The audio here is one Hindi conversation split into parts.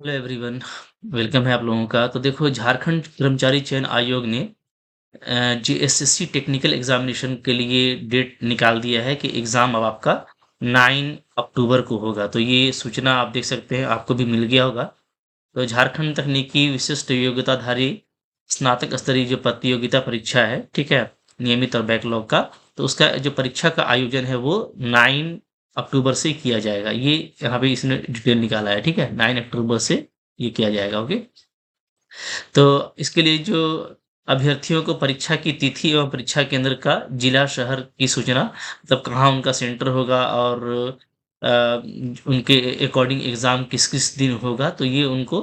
Hello everyone. वेलकम है आप लोगों का। तो देखो, झारखंड कर्मचारी चयन आयोग ने जीएसएससी टेक्निकल एग्जामिनेशन के लिए डेट निकाल दिया है कि एग्ज़ाम अब आपका 9 अक्टूबर को होगा। तो ये सूचना आप देख सकते हैं, आपको भी मिल गया होगा। तो झारखंड तकनीकी विशिष्ट योग्यताधारी स्नातक स्तरीय जो प्रतियोगिता परीक्षा है, ठीक है, नियमित और बैकलॉग का, तो उसका जो परीक्षा का आयोजन है वो 9 अक्टूबर से किया जाएगा। ये यहाँ पे इसने डिटेल निकाला है, ठीक है, 9 अक्टूबर से ये किया जाएगा। ओके। तो इसके लिए जो अभ्यर्थियों को परीक्षा की तिथि एवं परीक्षा केंद्र का जिला शहर की सूचना, मतलब कहाँ उनका सेंटर होगा और अ, उनके अकॉर्डिंग एग्ज़ाम किस-किस दिन होगा, तो ये उनको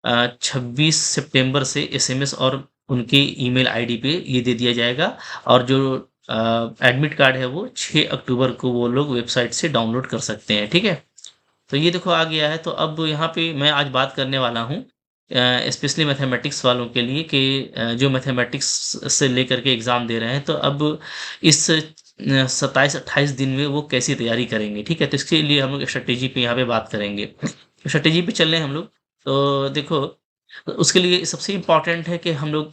26 सितंबर से एसएमएस और उनके ईमेल आईडी पे ये दे दिया जाएगा। और जो एडमिट कार्ड है वो 6 अक्टूबर को वो लोग वेबसाइट से डाउनलोड कर सकते हैं, ठीक है? तो ये देखो आ गया है। तो अब यहाँ पे मैं आज बात करने वाला हूँ स्पेशली मैथमेटिक्स वालों के लिए कि जो मैथमेटिक्स से लेकर के एग्ज़ाम दे रहे हैं, तो अब इस 27-28 दिन में वो कैसी तैयारी करेंगे, ठीक है? तो इसके लिए हम लोग स्ट्रैटेजी पे यहाँ पे बात करेंगे। स्ट्रैटेजी पे चल रहे हैं हम लोग। तो देखो, उसके लिए सबसे इम्पोर्टेंट है कि हम लोग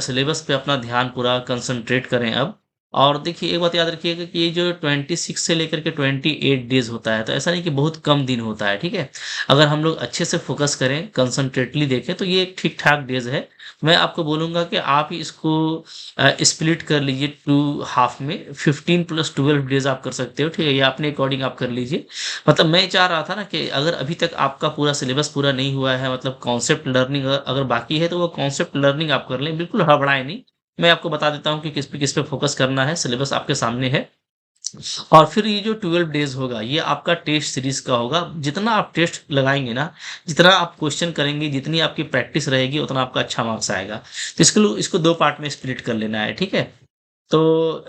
सिलेबस पे अपना ध्यान पूरा कंसंट्रेट करें अब। और देखिए, एक बात याद रखिएगा कि ये जो 26 से लेकर के 28 डेज़ होता है, तो ऐसा नहीं कि बहुत कम दिन होता है, ठीक है? अगर हम लोग अच्छे से फ़ोकस करें, कंसंट्रेटली देखें, तो ये ठीक-ठाक डेज़ है। मैं आपको बोलूँगा कि आप ही इसको स्प्लिट कर लीजिए 2 हाफ़ में, 15 प्लस 12 डेज़ आप कर सकते हो, ठीक है? या अपने अकॉर्डिंग आप कर लीजिए। मतलब मैं चाह रहा था ना कि अगर अभी तक आपका पूरा सिलेबस पूरा नहीं हुआ है, मतलब कॉन्सेप्ट लर्निंग अगर बाकी है, तो वो कॉन्सेप्ट लर्निंग आप कर लें, बिल्कुल हड़बड़ाएँ नहीं। मैं आपको बता देता हूँ कि किस पे फ़ोकस करना है, सिलेबस आपके सामने है। और फिर ये जो 12 डेज़ होगा, ये आपका टेस्ट सीरीज़ का होगा। जितना आप टेस्ट लगाएँगे ना, जितना आप क्वेश्चन करेंगे, जितनी आपकी प्रैक्टिस रहेगी, उतना आपका अच्छा मार्क्स आएगा। तो इसको 2 पार्ट में स्प्लिट कर लेना है, ठीक है? तो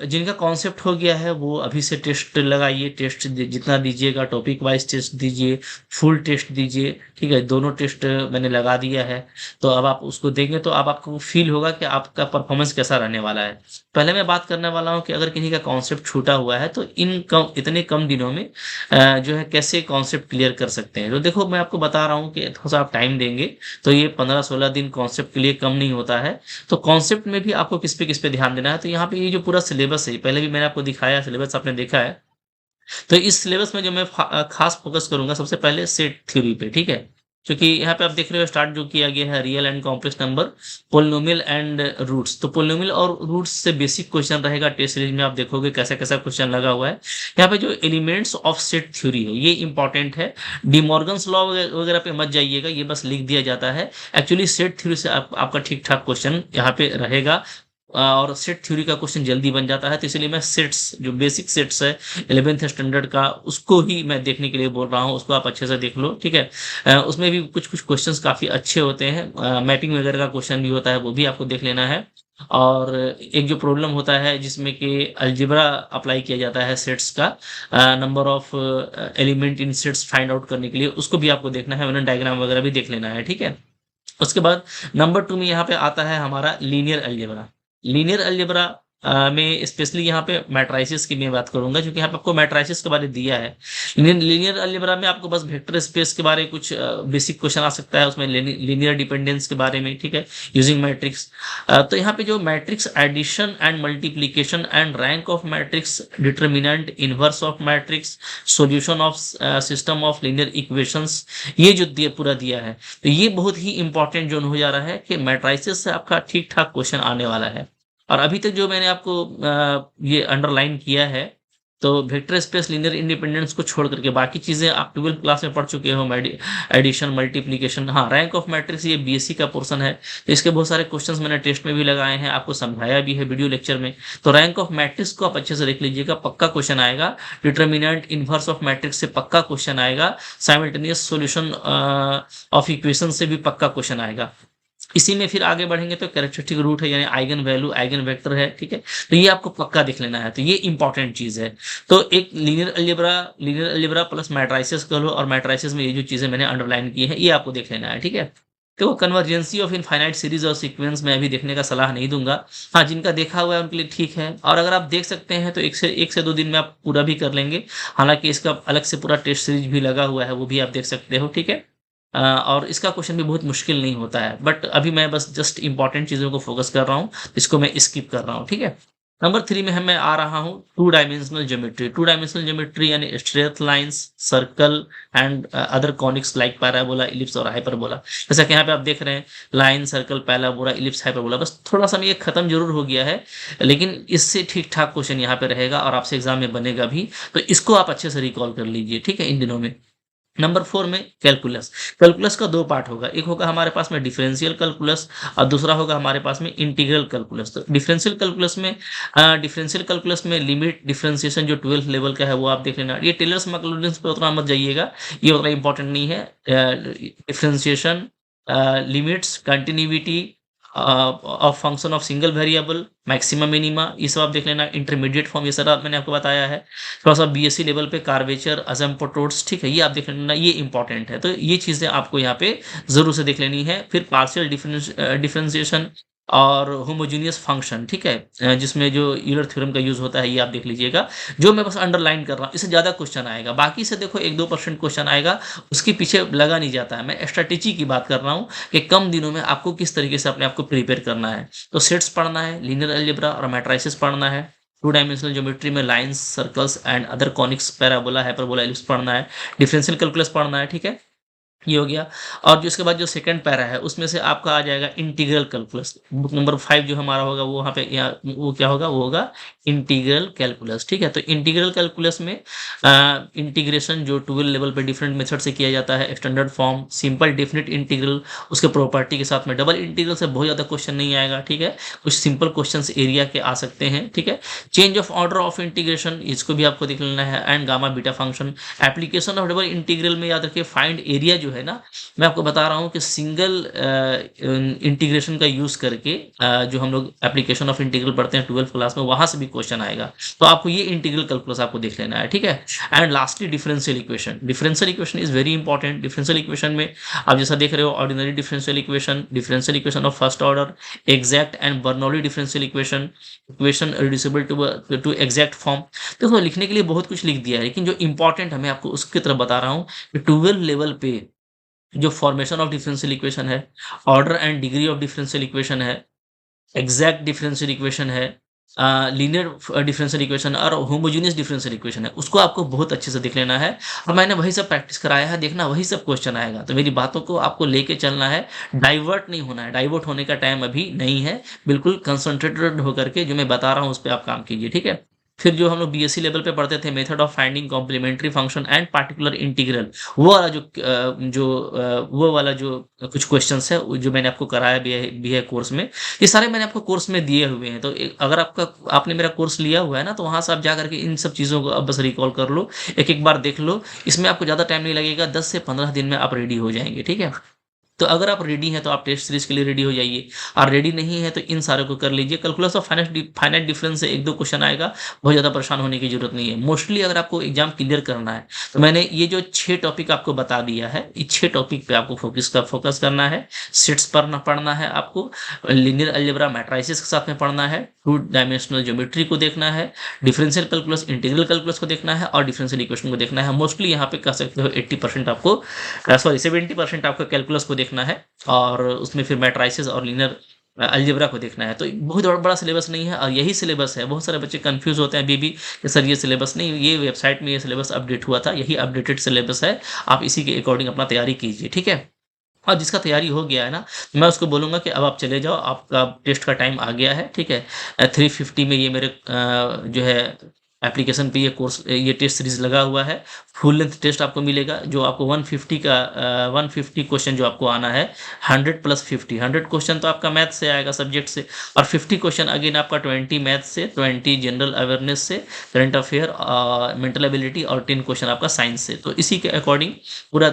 जिनका कॉन्सेप्ट हो गया है वो अभी से टेस्ट लगाइए, टेस्ट जितना दीजिएगा, टॉपिक वाइज टेस्ट दीजिए, फुल टेस्ट दीजिए, ठीक है? दोनों टेस्ट मैंने लगा दिया है। तो अब आप उसको देंगे तो अब आपको फील होगा कि आपका परफॉर्मेंस कैसा रहने वाला है। पहले मैं बात करने वाला हूँ कि अगर किसी का कॉन्सेप्ट छूटा हुआ है, तो इतने कम दिनों में जो है कैसे कॉन्सेप्ट क्लियर कर सकते हैं। तो देखो, मैं आपको बता रहा हूँ कि थोड़ा सा आप टाइम देंगे तो ये 15-16 दिन कॉन्सेप्ट के लिए कम नहीं होता है। तो कॉन्सेप्ट में भी आपको किस पे ध्यान देना है, तो यहाँ पे ये जो पूरा सिलेबस है, पहले भी मैंने आपको दिखाया, सिलेबस आपने देखा है। तो इस सिलेबस में जो मैं खास फोकस करूँगा सबसे पहले सेट थ्योरी पे, ठीक है? क्योंकि यहाँ पे आप देख रहे हो स्टार्ट जो किया गया है, real and complex number, polynomial and roots. तो पोलिनोमियल और रूट्स से बेसिक क्वेश्चन रहेगा टेस्ट सीरीज में। आप देखोगे कैसा-कैसा क्वेश्चन लगा हुआ है। यहाँ पे जो एलिमेंट्स ऑफ सेट थ्योरी है, ये इंपॉर्टेंट है। डी मॉर्गन्स लॉ वगैरह पे मत जाइएगा, ये बस लिख दिया जाता है। एक्चुअली सेट थ्योरी से आपका ठीक-ठाक क्वेश्चन यहाँ पे रहेगा। और सेट थ्योरी का क्वेश्चन जल्दी बन जाता है, तो इसलिए मैं सेट्स जो बेसिक सेट्स है 11th स्टैंडर्ड का, उसको ही मैं देखने के लिए बोल रहा हूँ। उसको आप अच्छे से देख लो, ठीक है? उसमें भी कुछ-कुछ क्वेश्चंस काफ़ी अच्छे होते हैं। मैपिंग वगैरह का क्वेश्चन भी होता है, वो भी आपको देख लेना है। और एक जो प्रॉब्लम होता है जिसमें कि अलजेब्रा अप्लाई किया जाता है सेट्स का, number of element in sets find out करने के लिए, उसको भी आपको देखना है, वेन डायग्राम वगैरह भी देख लेना है, ठीक है? उसके बाद नंबर 2 में यहाँ पे आता है हमारा लीनियर अलजेब्रा। लीनियर अलजेब्रा में स्पेशली यहाँ पे मैट्रिसेस की मैं बात करूँगा, क्योंकि यहाँ पे आपको मैट्रिसेस के बारे में दिया है। लीनियर अलजेब्रा में आपको बस वेक्टर स्पेस के बारे में कुछ बेसिक क्वेश्चन आ सकता है, उसमें लीनियर डिपेंडेंस के बारे में, ठीक है? Using matrix. तो यहाँ पे जो matrix addition and multiplication and rank of matrix, determinant, inverse of matrix, solution of system of linear equations, ये जो पूरा दिया है, तो ये बहुत ही इंपॉर्टेंट जोन हो जा रहा है कि मैट्रिसेस से आपका ठीक-ठाक क्वेश्चन आने वाला है। और अभी तक जो मैंने आपको ये अंडरलाइन किया है, तो वेक्टर स्पेस, लीनियर इंडिपेंडेंस को छोड़ करके बाकी चीज़ें आप 12th क्लास में पढ़ चुके हो। एडिशन, मल्टीप्लिकेशन, हाँ, रैंक ऑफ मैट्रिक्स ये बीएससी का पोर्शन है। तो इसके बहुत सारे क्वेश्चंस मैंने टेस्ट में भी लगाए हैं, आपको समझाया भी है वीडियो लेक्चर में। तो रैंक ऑफ मैट्रिक्स को आप अच्छे से देख लीजिएगा, पक्का क्वेश्चन आएगा। डिटरमिनेंट, इनवर्स ऑफ मैट्रिक्स से पक्का क्वेश्चन आएगा। साइमल्टेनियस सॉल्यूशन ऑफ इक्वेशन से भी पक्का क्वेश्चन आएगा। इसी में फिर आगे बढ़ेंगे तो कैरेक्टरिस्टिक रूट है, यानी आइगन वैल्यू, आइगन वेक्टर है, ठीक है? तो ये आपको पक्का देख लेना है, तो ये इंपॉर्टेंट चीज़ है। तो एक लीनियर अलजेब्रा प्लस मैट्रिसेस कह लो, और मैट्रिसेस में ये जो चीज़ें मैंने अंडरलाइन की है, ये आपको देख लेना है, ठीक है? तो कन्वर्जेंसी ऑफ इनफाइनाइट सीरीज और सीक्वेंस मैं अभी देखने का सलाह नहीं दूंगा। हाँ, जिनका देखा हुआ है उनके लिए ठीक है, और अगर आप देख सकते हैं तो 1 से 2 दिन में आप पूरा भी कर लेंगे। हालांकि इसका अलग से पूरा टेस्ट सीरीज भी लगा हुआ है, वो भी आप देख सकते हो, ठीक है? और इसका क्वेश्चन भी बहुत मुश्किल नहीं होता है, बट अभी मैं बस जस्ट इम्पोर्टेंट चीज़ों को फ़ोकस कर रहा हूँ, इसको मैं स्किप कर रहा हूँ, ठीक है? नंबर 3 में मैं आ रहा हूँ two dimensional geometry. Two dimensional geometry यानी straight lines, circle and other conics like parabola, ellipse और हाइपरबोला। जैसा कि यहाँ पे आप देख रहे हैं, line, circle, parabola, ellipse, hyperbola. बस थोड़ा-सा में ये खत्म ज़रूर हो गया है, लेकिन इससे ठीक-ठाक क्वेश्चन यहाँ पे रहेगा और आपसे एग्ज़ाम में बनेगा भी, तो इसको आप अच्छे से रिकॉल कर लीजिए, ठीक है, इन दिनों में। नंबर 4 में कैलकुलस। कैलकुलस का 2 पार्ट होगा, एक होगा हमारे पास में डिफरेंशियल कैलकुलस और दूसरा होगा हमारे पास में इंटीग्रल कैलकुलस। तो डिफरेंशियल कैलकुलस में लिमिट डिफरेंशिएशन जो 12th लेवल का है वो आप देख लेना। ये टेलर्स मैक्लॉरिन्स पे उतना मत जाइएगा, ये उतना इम्पोर्टेंट नहीं है। Differentiation, limits, continuity of function of single variable, maxima, minima, ये सब आप देख लेना। इंटरमीडिएट फॉर्म ये सारा मैंने आपको बताया है। थोड़ा-सा बीएससी लेवल पे कार्वेचर, असिम्प्टोट्स, ठीक है? ये आप देख लेना, ये इम्पोर्टेंट है। तो ये चीज़ें आपको यहाँ पे ज़रूर से देख लेनी है। फिर पार्शियल डिफरेंशिएशन और होमोजेनियस फंक्शन, ठीक है? जिसमें जो यूलर थ्योरम का यूज़ होता है, ये आप देख लीजिएगा। जो मैं बस अंडरलाइन कर रहा हूँ, इससे ज़्यादा क्वेश्चन आएगा। बाकी से देखो 1-2% क्वेश्चन आएगा, उसके पीछे लगा नहीं जाता है। मैं स्ट्रैटेजी की बात कर रहा हूँ कि कम दिनों में आपको किस तरीके से अपने आप को प्रिपेयर करना है। तो सेट्स पढ़ना है, लीनियर अलजेब्रा और मैट्रिसेस पढ़ना है। टू डायमेंशनल ज्योमेट्री में lines, circles and other conics, parabola, hyperbola, ellipse पढ़ना है। डिफरेंशियल कैलकुलस पढ़ना है, ठीक है? ये हो गया। और जो इसके बाद जो सेकंड पैरा है उसमें से आपका आ जाएगा इंटीग्रल कैलकुलस। बुक नंबर 5 जो हमारा होगा वो वहाँ पे यहाँ वो क्या होगा, वो होगा इंटीग्रल कैलकुलस, ठीक है? तो इंटीग्रल कैलकुलस में इंटीग्रेशन जो 12 लेवल पे डिफरेंट मेथड से किया जाता है, standard form, simple definite integral, उसके प्रॉपर्टी के साथ में डबल इंटीग्रल से बहुत ज़्यादा क्वेश्चन नहीं आएगा, ठीक है? कुछ सिंपल क्वेश्चंस एरिया के आ सकते हैं, ठीक है? Change of order of integration, इसको भी आपको देख लेना है, and gamma beta function. Application of double integral में याद रखिए फाइंड एरिया जो है ना, मैं आपको बता रहा हूँ कि सिंगल इंटीग्रेशन का यूज़ करके जो हम लोग एप्लीकेशन ऑफ इंटीग्रल पढ़ते हैं 12th क्लास में, वहाँ से भी क्वेश्चन आएगा। तो आपको ये इंटीग्रल कैलकुलस आपको देख लेना है, ठीक है? And lastly differential equation. Differential equation is very important. Differential equation में आप जैसा देख रहे हो, ordinary differential equation of first order, exact and Bernoulli differential equation, equation reducible to exact form. देखो लिखने के लिए बहुत कुछ लिख दिया है, लेकिन जो इंपॉर्टेंट है मैं आपको उसकी तरफ बता रहा हूँ कि 12 लेवल पे जो फॉर्मेशन ऑफ डिफरेंशियल इक्वेशन है, order and degree of differential equation है, एग्जैक्ट डिफरेंशियल इक्वेशन है, लीनियर डिफरेंशियल इक्वेशन और होमोजेनियस डिफरेंशियल इक्वेशन है, उसको आपको बहुत अच्छे से देख लेना है। और मैंने वही सब प्रैक्टिस कराया है, देखना वही सब क्वेश्चन आएगा। तो मेरी बातों को आपको लेके चलना है, डाइवर्ट नहीं होना है। डाइवर्ट होने का टाइम अभी नहीं है, बिल्कुल कंसंट्रेटेड होकर के जो मैं बता रहा हूँ उस पे आप काम कीजिए, ठीक है? फिर जो हम लोग बीएससी लेवल पे पढ़ते थे, method of finding complementary function and particular integral, वो वाला वो वाला जो कुछ क्वेश्चंस है जो मैंने आपको कराया भी है कोर्स में। ये सारे मैंने आपको कोर्स में दिए हुए हैं। तो अगर आपने मेरा कोर्स लिया हुआ है ना, तो वहाँ से आप जा करके इन सब चीज़ों को अब बस रिकॉल कर लो, एक-एक बार देख लो। इसमें आपको ज़्यादा टाइम नहीं लगेगा, 10 से 15 दिन में आप रेडी हो जाएँगे, ठीक है? तो अगर आप रेडी हैं तो आप टेस्ट सीरीज़ के लिए रेडी हो जाइए, और रेडी नहीं है तो इन सारों को कर लीजिए। कैलकुलस ऑफ फाइनाइट डिफरेंस से 1-2 क्वेश्चन आएगा, बहुत ज़्यादा परेशान होने की ज़रूरत नहीं है। मोस्टली अगर आपको एग्ज़ाम क्लियर करना है, तो मैंने ये जो 6 टॉपिक आपको बता दिया है, ये 6 टॉपिक पे आपको फोकस करना है। सेट्स पढ़ना है आपको, लीनियर अलजेब्रा मैट्रिसेस के साथ में पढ़ना है, टू डायमेंशनल ज्योमेट्री को देखना है, डिफरेंशियल कैलकुलस, इंटीग्रल कैलकुलस को देखना है और डिफरेंशियल इक्वेशन को देखना है। मोस्टली यहाँ पे कह सकते हो 80% आपको 70% आपको कैलकुलस को देखना है, और उसमें फिर मैट्रिसेस और लीनियर अलजेब्रा को देखना है। तो बहुत बड़ा सिलेबस नहीं है, और यही सिलेबस है। बहुत सारे बच्चे कंफ्यूज होते हैं अभी भी कि सर ये सिलेबस नहीं, ये वेबसाइट में ये सिलेबस अपडेट हुआ था, यही अपडेटेड सिलेबस है। आप इसी के अकॉर्डिंग अपना तैयारी कीजिए, ठीक है? और जिसका तैयारी हो गया है ना, मैं उसको बोलूँगा कि अब आप चले जाओ, आपका टेस्ट का टाइम आ गया है, ठीक है? 350 में ये मेरे जो है एप्लीकेशन पे ये टेस्ट सीरीज़ लगा हुआ है। फुल लेंथ टेस्ट आपको मिलेगा, जो आपको 150 क्वेश्चन जो आपको आना है, 100 प्लस 50, 100 क्वेश्चन तो आपका मैथ से आएगा, सब्जेक्ट से, और 50 क्वेश्चन अगेन आपका 20 मैथ से, 20 जनरल अवेयरनेस से, करंट अफेयर, मेंटल एबिलिटी, और 10 क्वेश्चन आपका साइंस से। तो इसी के अकॉर्डिंग पूरा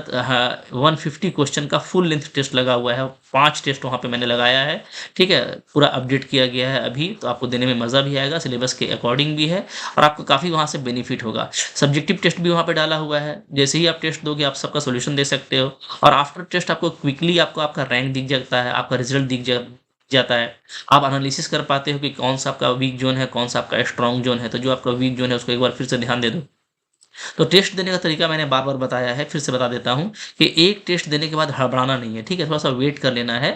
150 क्वेश्चन का फुल लेंथ टेस्ट लगा हुआ है। 5 टेस्ट वहाँ पे मैंने लगाया है, ठीक है? पूरा अपडेट किया गया है अभी, तो आपको देने में मज़ा भी आएगा, सिलेबस के अकॉर्डिंग भी है, और आपको काफ़ी वहाँ से बेनिफिट होगा। सब्जेक्टिव टेस्ट भी वहाँ पे डाला हुआ है, जैसे ही आप टेस्ट दोगे आप सबका सॉल्यूशन दे सकते हो, और आफ्टर टेस्ट आपको क्विकली आपका रैंक दिख जाता है, आपका रिजल्ट दिख जाता है। आप एनालिसिस कर पाते हो कि कौन सा आपका वीक जोन है, कौन सा आपका स्ट्रॉन्ग जोन है। तो जो आपका वीक जोन है उसको एक बार फिर से ध्यान दे दो, तो टेस्ट देने का तरीका मैंने बार-बार बताया है, फिर से बता देता हूँ कि एक टेस्ट देने के बाद हड़बड़ाना नहीं है, ठीक है? थोड़ा-सा वेट कर लेना है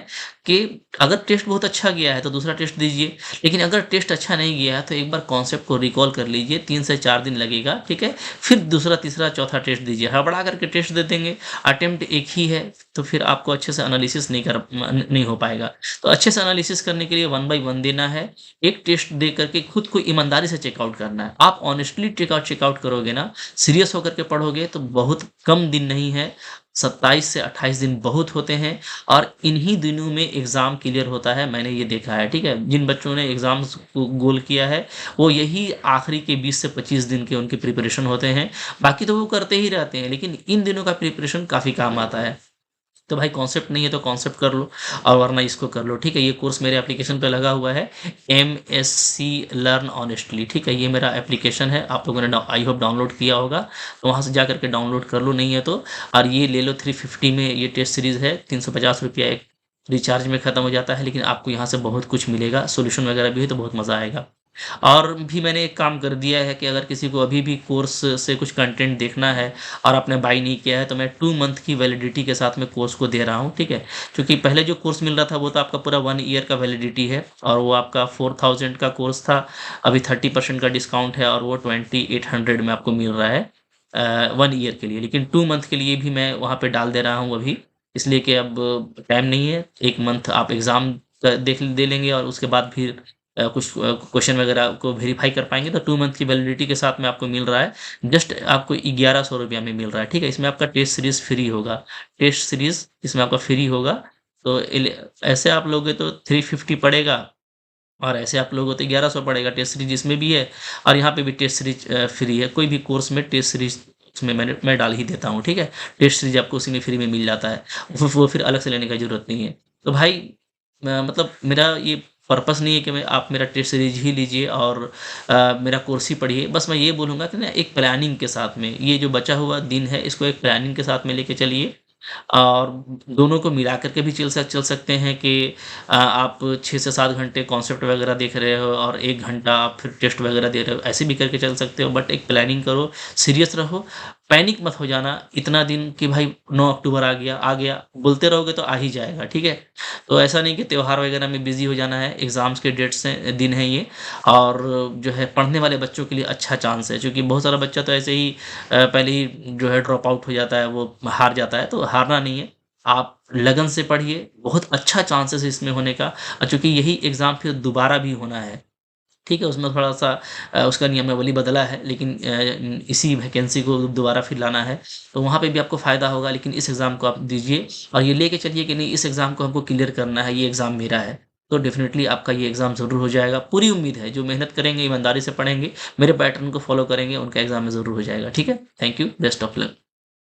कि अगर टेस्ट बहुत अच्छा गया है, तो दूसरा टेस्ट दीजिए, लेकिन अगर टेस्ट अच्छा नहीं गया है, तो एक बार कॉन्सेप्ट को रिकॉल कर लीजिए, 3 से 4 दिन लगेगा, ठीक है? फिर दूसरा, तीसरा, चौथा टेस्ट दीजिए। हड़बड़ा करके टेस्ट दे देंगे, अटेम्प्ट एक ही है, तो फिर आपको अच्छे से एनालिसिस नहीं हो पाएगा। तो अच्छे से एनालिसिस करने के लिए 1 बाय 1 देना है, एक टेस्ट दे करके खुद को ईमानदारी से चेकआउट करना है। आप ऑनेस्टली चेकआउट करोगे ना, सीरियस होकर के पढ़ोगे तो बहुत कम दिन नहीं है, 27 से 28 दिन बहुत होते हैं और इन्हीं दिनों में एग्ज़ाम क्लियर होता है, मैंने ये देखा है, ठीक है? जिन बच्चों ने एग्ज़ाम्स को गोल किया है, वो यही आखिरी के 20 से 25 दिन के उनके प्रिपरेशन होते हैं, बाकी तो वो करते ही रहते हैं, लेकिन इन दिनों का प्रिपरेशन काफ़ी काम आता है। तो भाई कॉन्सेप्ट नहीं है तो कॉन्सेप्ट कर लो और वरना इसको कर लो, ठीक है? ये कोर्स मेरे एप्लीकेशन पे लगा हुआ है, एमएससी लर्न ऑनेस्टली, ठीक है? ये मेरा एप्लीकेशन है, आप लोगों ने आई होप डाउनलोड किया होगा, तो वहाँ से जा करके डाउनलोड कर लो, नहीं है तो और ये ले लो 350 में ये टेस्ट सीरीज़ है, ₹350 एक रिचार्ज में ख़त्म हो जाता है, लेकिन आपको यहाँ से बहुत कुछ मिलेगा, सॉल्यूशन वगैरह भी है तो बहुत मज़ा आएगा। और भी मैंने एक काम कर दिया है कि अगर किसी को अभी भी कोर्स से कुछ कंटेंट देखना है और आपने बाय नहीं किया है, तो मैं 2 मंथ की वैलिडिटी के साथ में कोर्स को दे रहा हूँ, ठीक है? क्योंकि पहले जो कोर्स मिल रहा था, वो तो आपका पूरा 1 ईयर का वैलिडिटी है और वो आपका 4000 का कोर्स था, अभी 30% का डिस्काउंट है और वो 2800 में आपको मिल रहा है 1 ईयर के लिए। लेकिन 2 मंथ के लिए भी मैं वहाँ पे डाल दे रहा हूँ अभी, इसलिए कि अब टाइम नहीं है, 1 मंथ आप एग्ज़ाम दे लेंगे और उसके बाद फिर कुछ क्वेश्चन वगैरह को वेरीफाई कर पाएँगे, तो 2 मंथ की वैलिडिटी के साथ में आपको मिल रहा है, जस्ट आपको ₹1100 में मिल रहा है, ठीक है? इसमें आपका टेस्ट सीरीज़ फ्री होगा, टेस्ट सीरीज़ इसमें आपका फ्री होगा, तो ऐसे आप लोगे तो 350 पड़ेगा और ऐसे आप लोगे तो 1100 पड़ेगा, टेस्ट सीरीज़ इसमें भी है और यहाँ पे भी टेस्ट सीरीज़ फ्री है, कोई भी कोर्स में टेस्ट सीरीज़ उसमें मैं डाल ही देता हूँ, ठीक है? टेस्ट सीरीज़ आपको उसी में फ्री में मिल जाता है, वो फिर अलग से लेने की ज़रूरत नहीं है। तो भाई मतलब मेरा ये पर्पस नहीं है कि मैं आप मेरा टेस्ट सीरीज ही लीजिए और मेरा कोर्स ही पढ़िए। बस मैं ये बोलूँगा कि ना एक प्लानिंग के साथ में, ये जो बचा हुआ दिन है इसको एक प्लानिंग के साथ में लेके चलिए और दोनों को मिला कर के भी चल सकते हैं कि आप 6 से 7 घंटे कॉन्सेप्ट वगैरह देख रहे हो और 1 घंटा आप फिर टेस्ट वगैरह दे रहे हो, ऐसे भी करके चल सकते हो। बट एक प्लानिंग करो, सीरियस रहो, पैनिक मत हो जाना इतना दिन कि भाई 9 अक्टूबर आ गया, बोलते रहोगे तो आ ही जाएगा, ठीक है? तो ऐसा नहीं कि त्योहार वगैरह में बिज़ी हो जाना है, एग्ज़ाम्स के डेट्स हैं, दिन हैं ये और जो है पढ़ने वाले बच्चों के लिए अच्छा चांस है क्योंकि बहुत सारा बच्चा तो ऐसे ही पहले ही जो है ड्रॉप आउट हो जाता है, वो हार जाता है, तो हारना नहीं है। आप लगन से पढ़िए, बहुत अच्छा चांसेस है इसमें होने का और चूँकि यही एग्ज़ाम फिर दोबारा भी होना है, ठीक है? उसमें थोड़ा-सा उसका नियमावली बदला है लेकिन इसी वैकेंसी को दोबारा फिर लाना है, तो वहाँ पे भी आपको फ़ायदा होगा लेकिन इस एग्ज़ाम को आप दीजिए और ये लेके चलिए कि नहीं इस एग्ज़ाम को हमको क्लियर करना है, ये एग्ज़ाम मेरा है। तो डेफ़िनिटली आपका ये एग्ज़ाम ज़रूर हो जाएगा, पूरी उम्मीद है, जो मेहनत करेंगे, ईमानदारी से पढ़ेंगे, मेरे पैटर्न को फ़ॉलो करेंगे, उनका एग्ज़ाम में ज़रूर हो जाएगा, ठीक है? Thank you, best of luck.